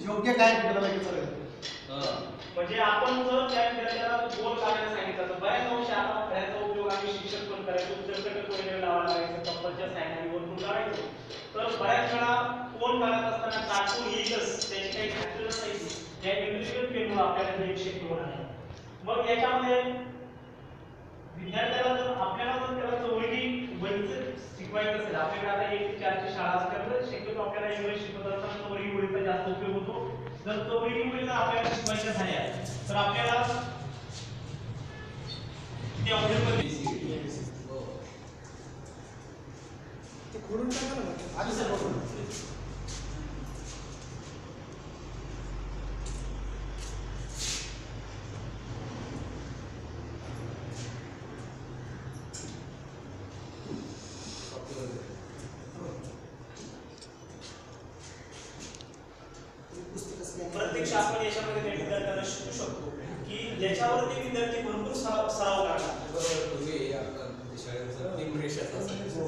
योग्य काय करायला लागेल सर? म्हणजे आपण जर त्या विद्यार्थ्याला गोल काढायला सांगितलं तर बऱ्याच अंशी आता फळ्याचा उपयोग आम्ही शिक्षक पण करायचो, उच्चकटक वगैरे लावायला लागायचं, कप्पलच्या साह्याने वरतून काढायचो. तर बऱ्याच वेळा कोण काढत असताना काढून येईलच त्याची काही खात्री नसायची. या इंडिव्हिज्युअल पेनमुळे आपल्याला हे शक्य होणार आहे. मग याच्यामध्ये विद्यार्थ्याला जर आपल्याला जर त्याला चवळी वहीचं शिकवायचं असेल, आपल्याकडे आता 1 ते 4 ची शाळा असल्यामुळे शक्यतो आपल्याला इंग्लिश शिकवत असताना चवळी वहीचा जास्त उपयोग होतो. जर चवळी वहीचा आपल्याला शिकवायच्या झाल्या तर आपल्याला ते ऑब्जेक्टमध्ये ते खोडून टाका ना आधी सर बघून. प्रत्यक्ष आपण याच्यामध्ये विद्यार्थ्यांना शिकू शकतो की ज्याच्यावरती विद्यार्थी भरपूर सराव करतात. बरोबर, तुम्ही आपण शाळेचं तीन रेषाचं असायचं.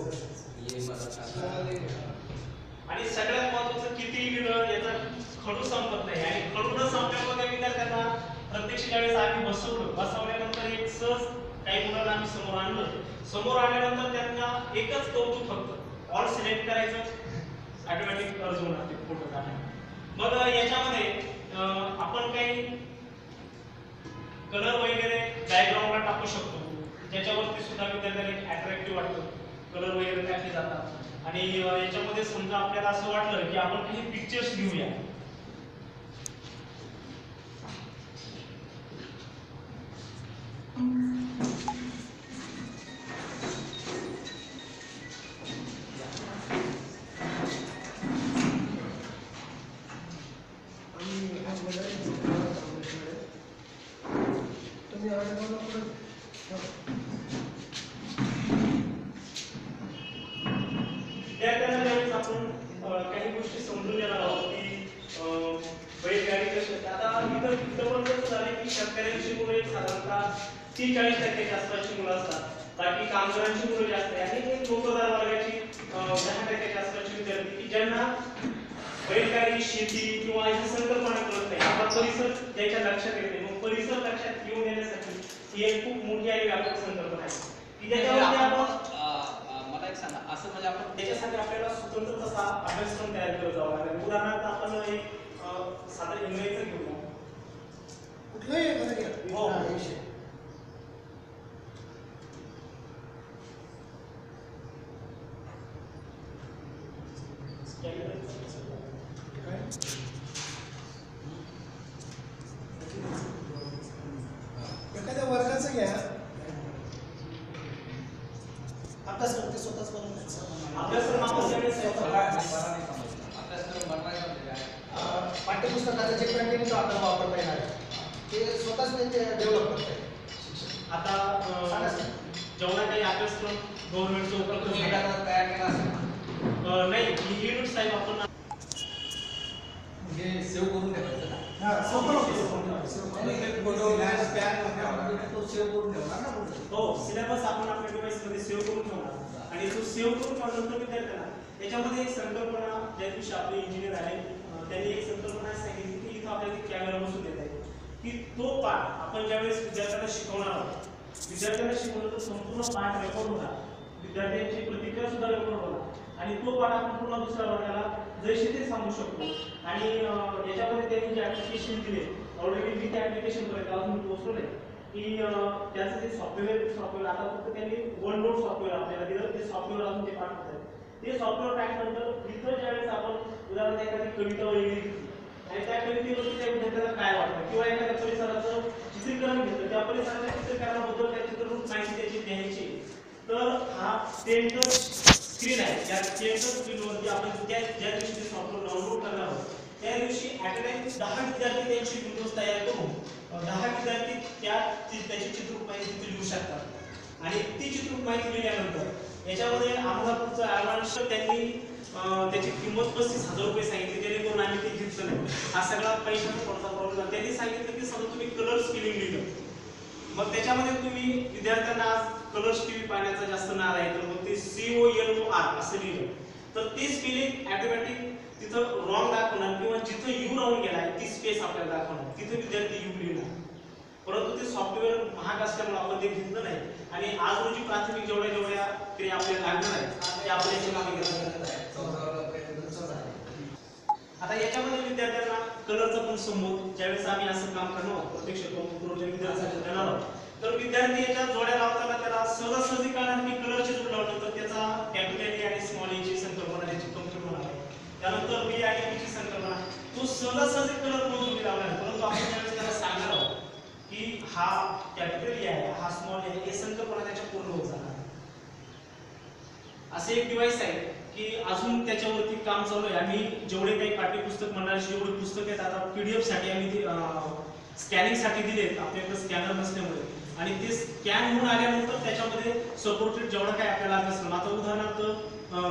आणि सगळ्यात महत्त्वाचं किती लिहिलं याचा खडू संपत नाही. आणि खडू न संपल्यामुळे त्या विद्यार्थ्यांना प्रत्यक्ष ज्यावेळेस आम्ही बसवल्यानंतर एक सहज काही मुलांना आम्ही समोर आणलं. समोर आल्यानंतर त्यांना एकच कौतुक फक्त ऑल सिलेक्ट करायचं, ऑटोमॅटिक अर्ज होणार ते फोटो काढायला. मग याच्यामध्ये आपण काही कलर वगैरे बॅकग्राऊंडला टाकू शकतो, ज्याच्यावरती सुद्धा विद्यार्थ्यांना अट्रॅक्टिव्ह वाटतं. कलर वगैरे टाकले जातात. आणि याच्यामध्ये समजा आपल्याला असं वाटलं की आपण काही पिक्चर्स घेऊया, विद्यार्थ्यांना ज्यावेळेस आपण काही गोष्टी समजून देणार आहोत की बैलगाडी कशी असते. आता इथं पण कसं झालं की शेतकऱ्यांची मुलं एक साधारणतः 30-40% आसपासची मुलं असतात, बाकी कामगारांची मुलं जास्त आहे, आणि एक नोकरदार वर्गाची 10% आसपासची विद्यार्थी की ज्यांना बैलगाडी, शेती किंवा याची संकल्पना कळत नाही. आता परिसर त्याच्या लक्षात येते. मग परिसर लक्षात घेऊन येण्यासाठी ही एक खूप मोठी आणि व्यापक संकल्पना आहे की ज्याच्यावरती आपण मला एक सांगा, असं म्हणजे आपण त्याच्यासाठी आपल्याला स्वतंत्र तसा अभ्यासक्रम तयार करत जावा लागेल. उदाहरणार्थ आपण एक साधं इंग्रजीचं घेऊया, कुठलंही एखादं घ्या. हो. एखाद्या वर्गाचं घ्या. अभ्यासक्रम ते स्वतःच बनवून घ्यायचं. अभ्यासक्रम आपण ज्यावेळेस पाठ्यपुस्तकाचं जे कंटेंट आपल्याला वापरता येणार आहे ते स्वतःच ते डेव्हलप करता येईल. आता जेवढा काही अभ्यासक्रम गव्हर्नमेंटचा उपक्रम तयार केला असेल नाही, युनिट साहेब आपण म्हणजे सेव्ह करून ठेवायचं ना. हो, सिलेबस आपण आपल्या डिव्हाइसमध्ये सेव्ह करून ठेवणार. आणि तो सेव्ह करून ठेवल्यानंतर विद्यार्थ्यांना याच्यामध्ये एक संकल्पना, ज्या दिवशी आपले इंजिनियर आले त्यांनी एक संकल्पना सांगितली की इथं आपल्याला कॅमेरा बसून देता येईल की तो पाठ आपण ज्यावेळेस विद्यार्थ्यांना शिकवणार आहोत, विद्यार्थ्यांना शिकवलं तर संपूर्ण पाठ रेकॉर्ड होणार, विद्यार्थ्यांची प्रतिक्रिया सुद्धा रेकॉर्ड होणार, आणि तो पाठ आपण पुन्हा दुसऱ्या वर्गाला जैसे ते सांगू शकतो. आणि याच्यामध्ये त्यांनी जे ऍप्लिकेशन दिले, ऑलरेडी मी त्या ऍप्लिकेशन पर्यंत अजून पोहोचलो नाही की त्याचं जे सॉफ्टवेअर आता फक्त त्यांनी वन नोट सॉफ्टवेअर आपल्याला दिलं, ते सॉफ्टवेअर अजून ते पाठवत आहेत. ते सॉफ्टवेअर टाकल्यानंतर इथं ज्यावेळेस आपण उदाहरणार्थ एखादी कविता वगैरे घेतली आणि त्या कवितेवरती त्या विद्यार्थ्याला काय वाटतं, किंवा एखाद्या परिसराचं चित्रीकरण घेतलं, त्या परिसराच्या चित्रीकरणाबद्दल त्या चित्ररूप माहिती त्याची द्यायची, तर हा टेंट स्क्रीन आहे. त्या टेंट स्क्रीनवरती आपण ज्या दिवशी ते सॉफ्टवेअर डाउनलोड करणार आहोत त्या दिवशी ॲट अ टाइम 10 विद्यार्थी त्यांची विंडोज तयार करून 10 विद्यार्थी त्याची चित्ररूप माहिती तिथे लिहू शकतात. आणि ती चित्ररूप माहिती लिहिल्यानंतर याच्यामध्ये अहमदापूरचं ॲडव्हान्स त्यांनी त्याची किंमत 35,000 रुपये सांगितली, जेणेकरून आम्ही ते घेतलं नाही. हा सगळा पैशाचा थोडासा प्रॉब्लेम झाला. त्यांनी सांगितलं की समजा तुम्ही कलर स्किलिंग लिहिलं, मग त्याच्यामध्ये तुम्ही विद्यार्थ्यांना कलर्स टीव्ही पाहण्याचा जास्त नाद आहे, तर मग ते COLOR असं लिहिलं, तर ते स्पेलिंग ऑटोमॅटिक तिथं रॉंग दाखवणार किंवा जिथं यू राहून गेलाय ती स्पेस आपल्याला दाखवणार, तिथे विद्यार्थी यू लिहिणार. परंतु ते सॉफ्टवेअर महाग असल्यामुळे आपण ते घेतलं नाही आणि आज रोजी प्राथमिक जेवढ्या क्रिया आपल्याला लागणार आहेत ते आपण याच्या मागे घेतलं. आता याच्यामध्ये विद्यार्थ्यांना कलरचा पण समोर ज्यावेळेस आम्ही असं काम करणार आहोत प्रत्यक्ष विद्यार्थ्यांना देणार आहोत, तर विद्यार्थी याच्या जोड्या लावताना त्याला सहजासहजी कळणार की कलरची जोड लावली तर त्याचा कॅपिटल ए आणि स्मॉल ए ची संकल्पना त्याची कम्प्लीट होणार आहे. त्यानंतर बी आणि बी ची संकल्पना तो सहजासहजी कलर कोण जोडी लावणार आहे, परंतु आपण ज्यावेळेस त्याला सांगणार आहोत की हा कॅपिटल ए आहे हा स्मॉल ए हे संकल्पना त्याच्या पूर्ण होत जाणार. असे एक डिव्हाइस आहे की अजून त्याच्यावरती काम चालू आहे. आम्ही जेवढे काही पाठ्यपुस्तक मंडळाची जेवढे पुस्तक आहेत आता PDF साठी आम्ही ते स्कॅनिंग साठी दिलेत आपल्याकडे स्कॅनर नसल्यामुळे, आणि ते स्कॅन होऊन आल्यानंतर त्याच्यामध्ये सपोर्टेड जेवढा काही आपल्याला अभ्यासक्रम, आता उदाहरणार्थ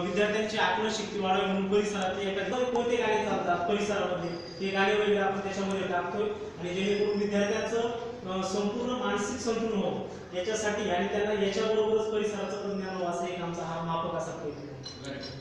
विद्यार्थ्यांची आकलन शक्ती वाढवावी म्हणून परिसरात एखादे कोणते गाणे चालतात परिसरामध्ये हे गाणे वगैरे आपण त्याच्यामध्ये टाकतोय आणि जेणेकरून विद्यार्थ्यांचं संपूर्ण मानसिक संतुलन हो याच्यासाठी आणि त्यांना याच्याबरोबरच परिसराचं पण ज्ञान व्हावं असं एक आमचा हा मापक असा प्रयत्न आहे.